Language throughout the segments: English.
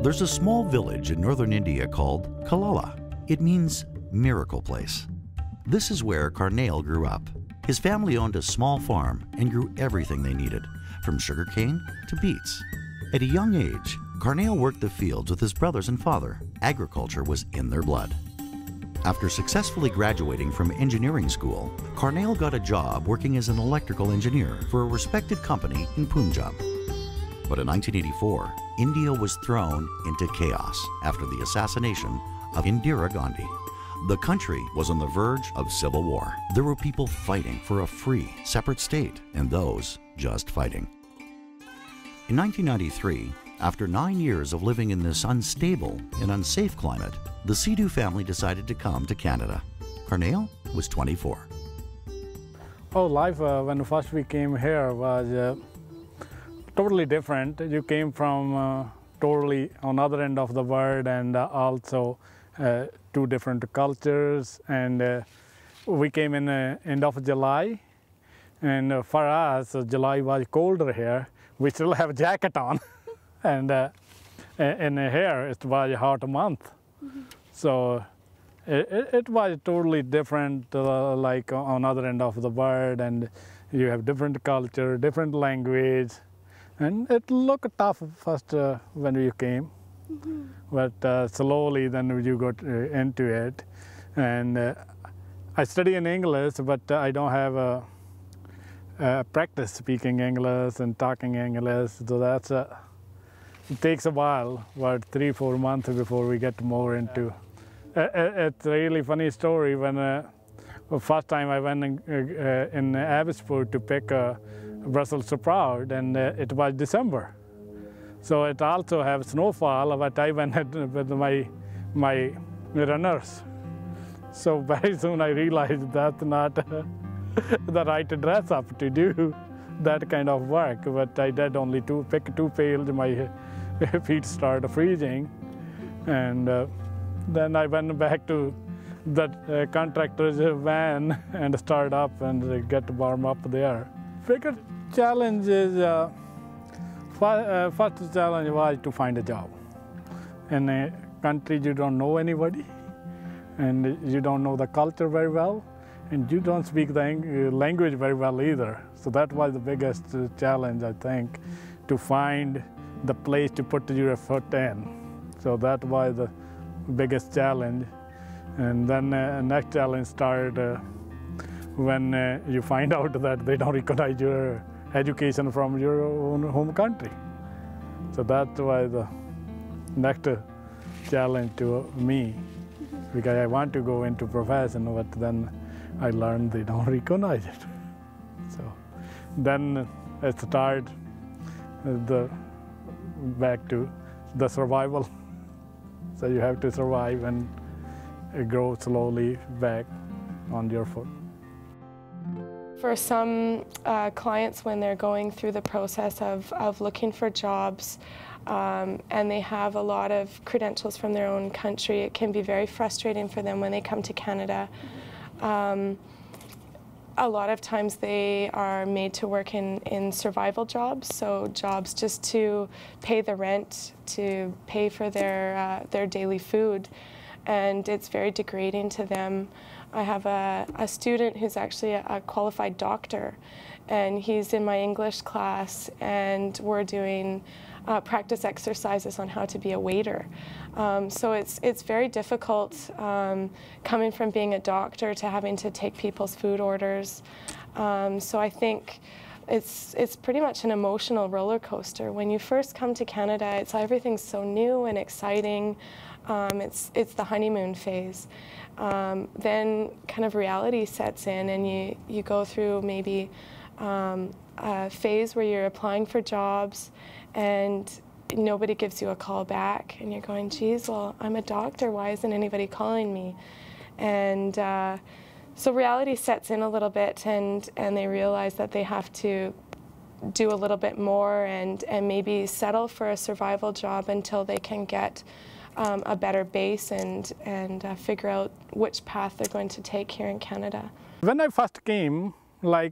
There's a small village in northern India called Karnail. It means miracle place. This is where Karnail grew up. His family owned a small farm and grew everything they needed, from sugarcane to beets. At a young age, Karnail worked the fields with his brothers and father. Agriculture was in their blood. After successfully graduating from engineering school, Karnail got a job working as an electrical engineer for a respected company in Punjab. But in 1984, India was thrown into chaos after the assassination of Indira Gandhi. The country was on the verge of civil war. There were people fighting for a free, separate state, and those just fighting. In 1993, after 9 years of living in this unstable and unsafe climate, the Sidhu family decided to come to Canada. Karnail was 24. Oh, life when first we came here was totally different. You came from totally on other end of the world, and also two different cultures. And we came in end of July, and for us, July was colder here. We still have a jacket on, and in here it was a hot month. Mm-hmm. So it was totally different, like on other end of the world, and you have different culture, different language, and it looked tough first when we came, mm-hmm. But slowly then you got into it. And I study in English, but I don't have a practice speaking English and talking English, so that's it takes a while, about 3-4 months before we get more into. It's a really funny story. When first time I went in Abbotsford to pick a Brussels sprout, and it was December, so it also have snowfall. But I went with my runners, so very soon I realized that's not the right dress up to do that kind of work. But I did only pick two fields. My feet started freezing, and then I went back to the contractor's van and start up and get warm up there. Biggest challenge is, first challenge was to find a job. In a country you don't know anybody, and you don't know the culture very well, and you don't speak the language very well either. So that was the biggest challenge, I think, to find the place to put your foot in. So that was the biggest challenge. And then next challenge started when you find out that they don't recognize your education from your own home country. So that was the next challenge to me, because I want to go into profession, but then I learned they don't recognize it. So then it started back to the survival. So you have to survive and grow slowly back on your foot. For some clients, when they're going through the process of looking for jobs, and they have a lot of credentials from their own country, it can be very frustrating for them when they come to Canada. A lot of times they are made to work in survival jobs, so jobs just to pay the rent, to pay for their daily food, and it's very degrading to them. I have a student who's actually a qualified doctor, and he's in my English class, and we're doing practice exercises on how to be a waiter. So it's very difficult coming from being a doctor to having to take people's food orders. So I think it's pretty much an emotional roller coaster. When you first come to Canada, everything's so new and exciting. It's the honeymoon phase. Then kind of reality sets in, and you go through maybe a phase where you're applying for jobs and nobody gives you a call back, and you're going, geez, well, I'm a doctor, why isn't anybody calling me? And so reality sets in a little bit, and they realize that they have to do a little bit more and maybe settle for a survival job until they can get a better base and figure out which path they're going to take here in Canada. When I first came, I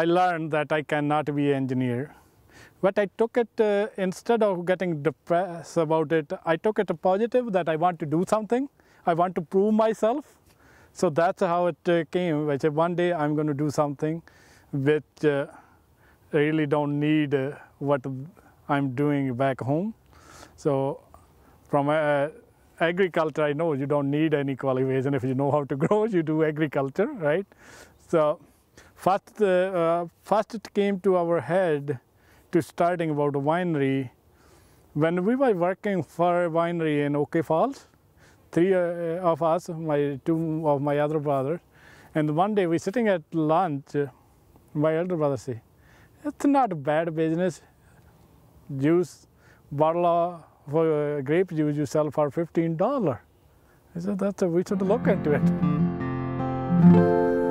learned that I cannot be an engineer, But I took it, instead of getting depressed about it, I took it a positive that I want to do something. I want to prove myself. So that's how it came. I said, one day I'm going to do something which really don't need what I'm doing back home. So from agriculture, I know you don't need any qualification. If you know how to grow, you do agriculture, right? So first it came to our head to starting about a winery. When we were working for a winery in Oak Falls, three of us, two of my other brothers, and one day we're sitting at lunch, my elder brother said, it's not a bad business. Juice, bottle for grape juice you sell for $15. I said, we should look into it.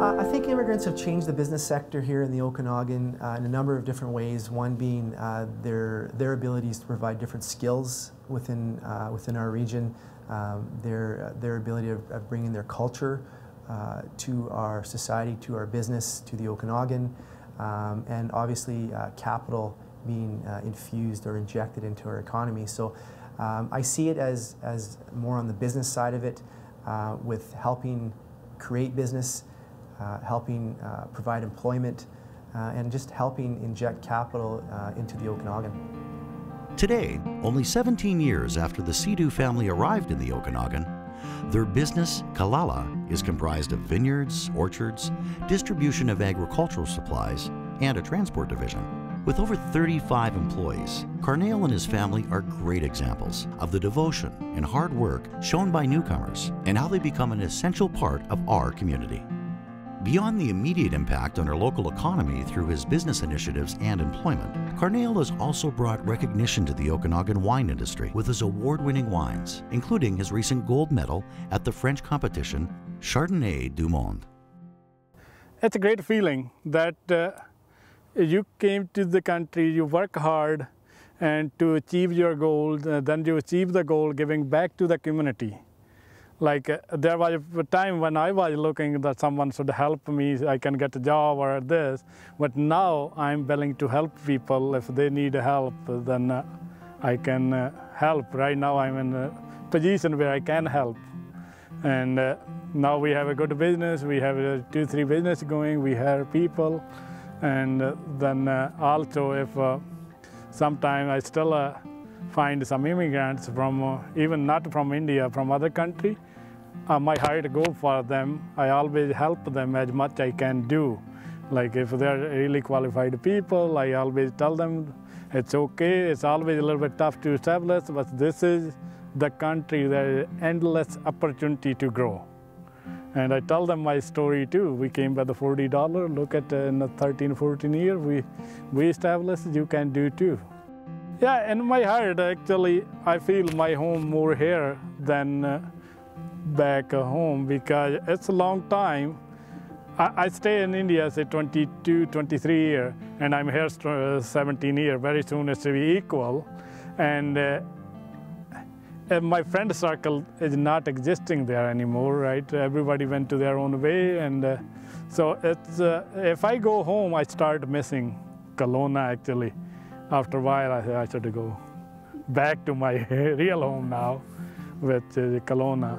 I think immigrants have changed the business sector here in the Okanagan in a number of different ways. One being their abilities to provide different skills within our region, their ability of bringing their culture to our society, to our business, to the Okanagan, and obviously capital being infused or injected into our economy. So I see it as more on the business side of it, with helping create business, helping provide employment, and just helping inject capital into the Okanagan. Today, only 17 years after the Sidhu family arrived in the Okanagan, their business, Kalala, is comprised of vineyards, orchards, distribution of agricultural supplies, and a transport division. With over 35 employees, Karnail and his family are great examples of the devotion and hard work shown by newcomers and how they become an essential part of our community. Beyond the immediate impact on our local economy through his business initiatives and employment, Karnail has also brought recognition to the Okanagan wine industry with his award-winning wines, including his recent gold medal at the French competition Chardonnay du Monde. It's a great feeling that you came to the country, you work hard, and to achieve your goal, then you achieve the goal giving back to the community. Like there was a time when I was looking that someone should help me, I can get a job or this, but now I'm willing to help people. If they need help, then I can help. Right now I'm in a position where I can help. And now we have a good business, we have 2-3 business going, we hire people, and then also if sometime I still find some immigrants from, even not from India, from other country, my hire to go for them. I always help them as much I can do. Like if they're really qualified people, I always tell them it's okay. It's always a little bit tough to establish, but this is the country, there is endless opportunity to grow. And I tell them my story too. We came by the $40. Look at in the 13, 14 years, we established, you can do too. Yeah, in my heart, actually, I feel my home more here than back home because it's a long time. I stay in India, say 22, 23 years, and I'm here 17 years. Very soon it's to be equal. And my friend circle is not existing there anymore, right? Everybody went to their own way. And so it's, if I go home, I start missing Kelowna actually. After a while, I should go back to my real home now, with Kelowna.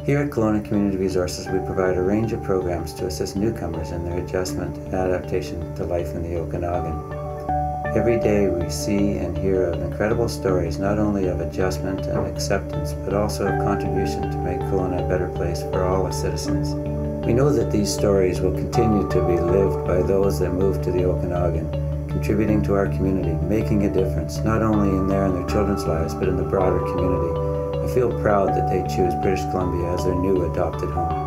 Here at Kelowna Community Resources, we provide a range of programs to assist newcomers in their adjustment and adaptation to life in the Okanagan. Every day we see and hear of incredible stories, not only of adjustment and acceptance, but also of contribution to make Kelowna a better place for all its citizens. We know that these stories will continue to be lived by those that move to the Okanagan, contributing to our community, making a difference, not only in their and their children's lives, but in the broader community. I feel proud that they choose British Columbia as their new adopted home.